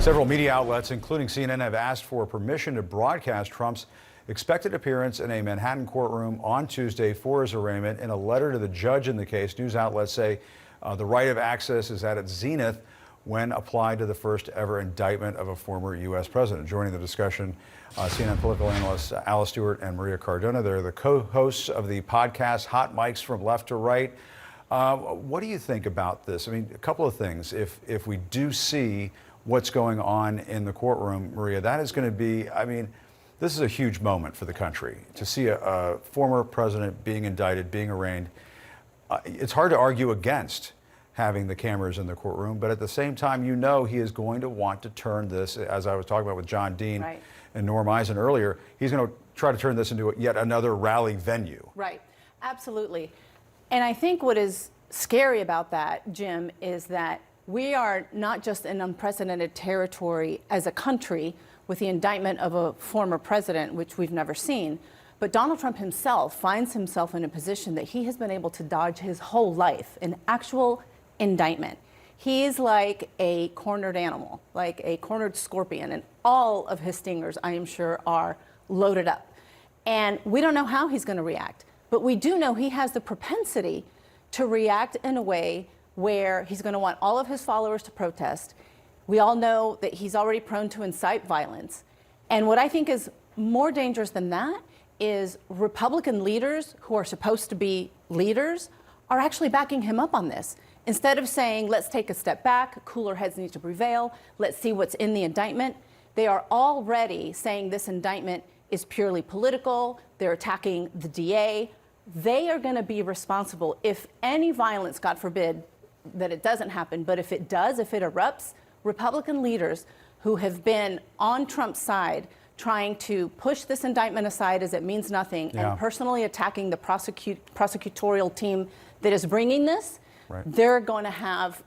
Several media outlets, including CNN, have asked for permission to broadcast Trump's expected appearance in a Manhattan courtroom on Tuesday for his arraignment. In a letter to the judge in the case, news outlets say the right of access is at its zenith when applied to the first ever indictment of a former U.S. president. Joining the discussion, CNN political analysts Alice Stewart and Maria Cardona. They're the co-hosts of the podcast Hot Mics from Left to Right. What do you think about this? I mean, a couple of things. If we do see what's going on in the courtroom, Maria, that is going to be, I mean, this is a huge moment for the country. To see a former president being indicted, being arraigned, it's hard to argue against having the cameras in the courtroom, but at the same time, you know he is going to want to turn this, as I was talking about with John Dean and Norm Eisen earlier, he's going to try to turn this into yet another rally venue. Right, absolutely. And I think what is scary about that, Jim, is that we are not just in unprecedented territory as a country with the indictment of a former president, which we've never seen, but Donald Trump himself finds himself in a position that he has been able to dodge his whole life, an actual indictment. He's like a cornered animal, like a cornered scorpion, and all of his stingers, I am sure, are loaded up. And we don't know how he's going to react, but we do know he has the propensity to react in a way where he's going to want all of his followers to protest. We all know that he's already prone to incite violence. And what I think is more dangerous than that is Republican leaders who are supposed to be leaders are actually backing him up on this. Instead of saying, let's take a step back, cooler heads need to prevail, let's see what's in the indictment, they are already saying this indictment is purely political. They're attacking the DA. They are going to be responsible if any violence, God forbid, that it doesn't happen, but if it does, if it erupts, Republican leaders who have been on Trump's side trying to push this indictment aside as it means nothing and personally attacking the prosecutorial team that is bringing this, they're going to have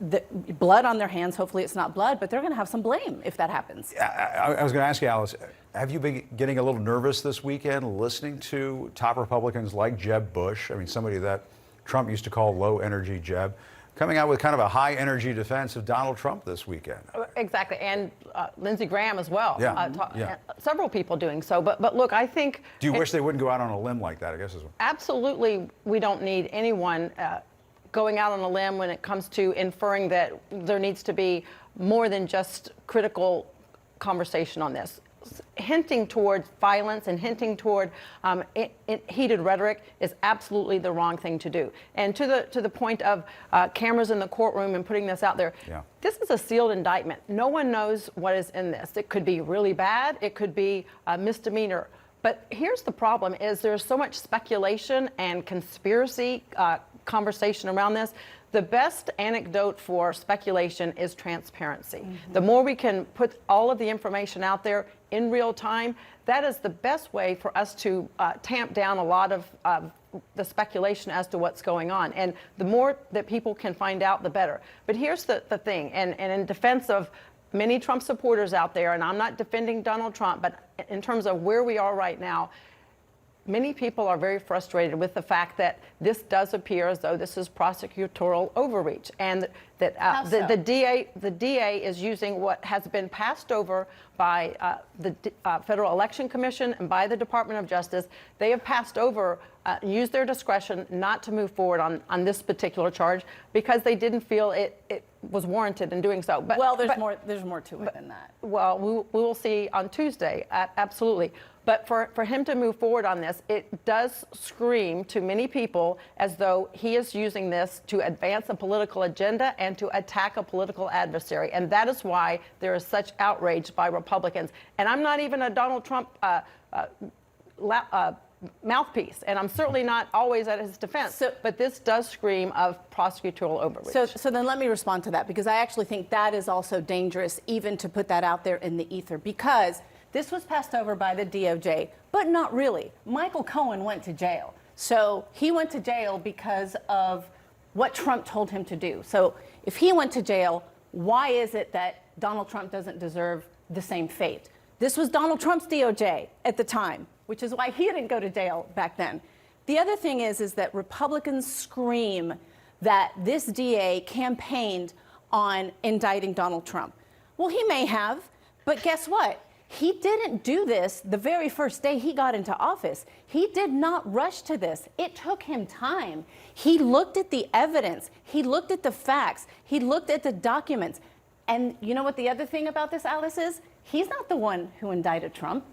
the blood on their hands. Hopefully it's not blood, but they're going to have some blame if that happens. I was going to ask you, Alice, have you been getting a little nervous this weekend listening to top Republicans like Jeb Bush? I mean, somebody that Trump used to call low energy Jeb, coming out with kind of a high energy defense of Donald Trump this weekend. Exactly, and Lindsey Graham as well. Yeah. Several people doing so, but look, I think. Do you wish they wouldn't go out on a limb like that? I guess is. Absolutely, we don't need anyone going out on a limb when it comes to inferring that there needs to be more than just critical conversation on this. Hinting toward violence and hinting toward heated rhetoric is absolutely the wrong thing to do. And to the point of cameras in the courtroom and putting this out there, this is a sealed indictment. No one knows what is in this. It could be really bad. It could be a misdemeanor. But here's the problem: is there's so much speculation and conspiracy conversation around this. The best antidote for speculation is transparency. The more we can put all of the information out there in real time, that is the best way for us to tamp down a lot of the speculation as to what's going on. And the more that people can find out, the better. But here's the thing, and in defense of many Trump supporters out there, and I'm not defending Donald Trump, but in terms of where we are right now, many people are very frustrated with the fact that this does appear as though this is prosecutorial overreach, and that the DA is using what has been passed over by the Federal Election Commission and by the Department of Justice. They have passed over, used their discretion not to move forward on this particular charge because they didn't feel it was warranted in doing so. But, well, there's more to it than that. Well, we will see on Tuesday, absolutely. But for him to move forward on this, it does scream to many people as though he is using this to advance a political agenda and to attack a political adversary. And that is why there is such outrage by Republicans. And I'm not even a Donald Trump mouthpiece, and I'm certainly not always at his defense. But this does scream of prosecutorial overreach. So then let me respond to that, because I actually think that is also dangerous, even to put that out there in the ether, because this was passed over by the DOJ, but not really. Michael Cohen went to jail. So he went to jail because of what Trump told him to do. So if he went to jail, why is it that Donald Trump doesn't deserve the same fate? This was Donald Trump's DOJ at the time, which is why he didn't go to jail back then. The other thing is that Republicans scream that this DA campaigned on indicting Donald Trump. Well, he may have, but guess what? He didn't do this the very first day he got into office. He did not rush to this. It took him time. He looked at the evidence. He looked at the facts. He looked at the documents. And you know what the other thing about this, Alice, is? He's not the one who indicted Trump.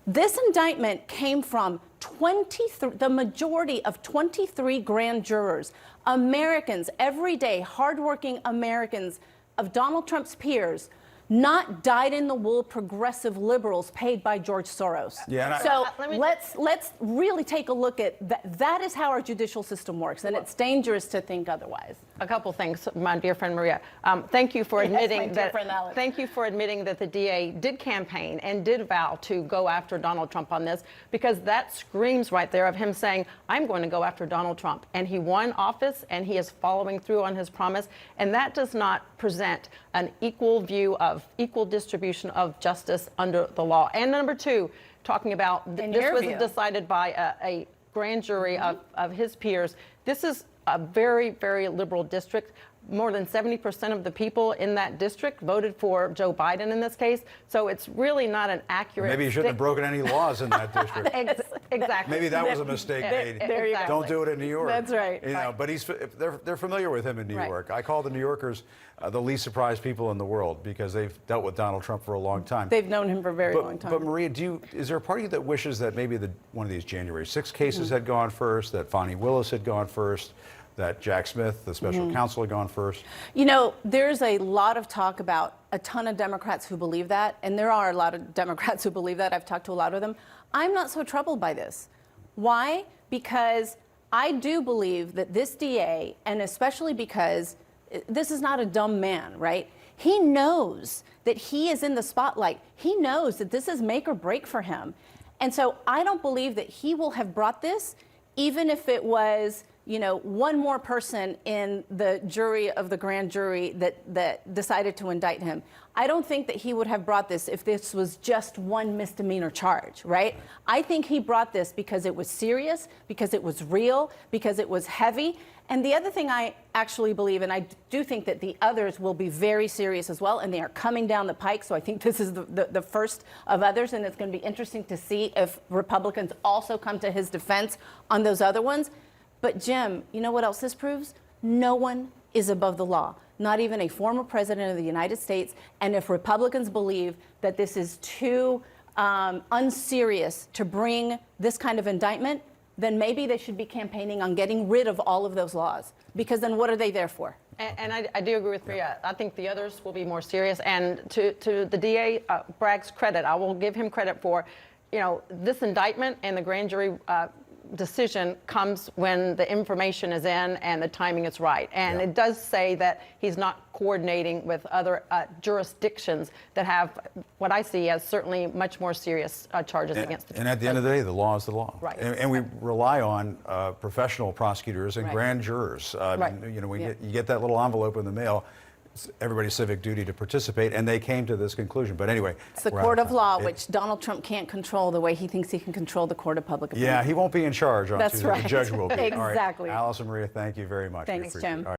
This indictment came from the majority of 23 grand jurors, Americans, everyday, hardworking Americans of Donald Trump's peers, not dyed-in-the-wool progressive liberals paid by George Soros. Yeah, so let's really take a look at that. That is how our judicial system works, and it's dangerous to think otherwise. A couple things, my dear friend Maria. Thank you for admitting Thank you for admitting that the DA did campaign and did vow to go after Donald Trump on this, because that screams right there of him saying, I'm going to go after Donald Trump. And he won office, and he is following through on his promise. And that does not present an equal view of equal distribution of justice under the law. And number two, talking about this was decided by a grand jury of his peers. This is a very, very liberal district. More than 70% of the people in that district voted for Joe Biden in this case. So it's really not an accurate. Maybe you shouldn't have broken any laws in that district. Exactly. Maybe that was a mistake made. Exactly. Don't do it in New York. That's right. You know, but they're familiar with him in New York. I call the New Yorkers the least surprised people in the world because they've dealt with Donald Trump for a long time. They've known him for a very long time. But Maria, is there a part of you that wishes that maybe one of these January 6 cases had gone first, that Fonnie Willis had gone first, that Jack Smith, the special counsel, had gone first? You know, there's a lot of talk about a ton of Democrats who believe that, and there are a lot of Democrats who believe that. I've talked to a lot of them. I'm not so troubled by this. Why? Because I do believe that this DA, and especially because this is not a dumb man, right? He knows that he is in the spotlight. He knows that this is make or break for him. And so I don't believe that he will have brought this, even if it was, you know, one more person in the jury of the grand jury that decided to indict him. I don't think that he would have brought this if this was just one misdemeanor charge, right? I think he brought this because it was serious, because it was real, because it was heavy. And the other thing I actually believe, and I do think that the others will be very serious as well, and they are coming down the pike, so I think this is the first of others, and it's going to be interesting to see if Republicans also come to his defense on those other ones. But Jim, you know what else this proves? No one is above the law, not even a former president of the United States. And if Republicans believe that this is too unserious to bring this kind of indictment, then maybe they should be campaigning on getting rid of all of those laws, because then what are they there for? And I do agree with Maria. I think the others will be more serious. And to the DA, Bragg's credit, I will give him credit for, you know, this indictment and the grand jury decision comes when the information is in and the timing is right. And it does say that he's not coordinating with other jurisdictions that have what I see as certainly much more serious charges against the And at the end of the day, the law is the law. Right. And we rely on professional prosecutors and grand jurors. You know, you get that little envelope in the mail. It's everybody's civic duty to participate, and they came to this conclusion. But anyway, it's the court of law, which Donald Trump can't control the way he thinks he can control the court of public opinion. Yeah, he won't be in charge on That's Tuesday. right. The judge will be. Exactly. All right. Alice and Maria, thank you very much. Thanks, Jim.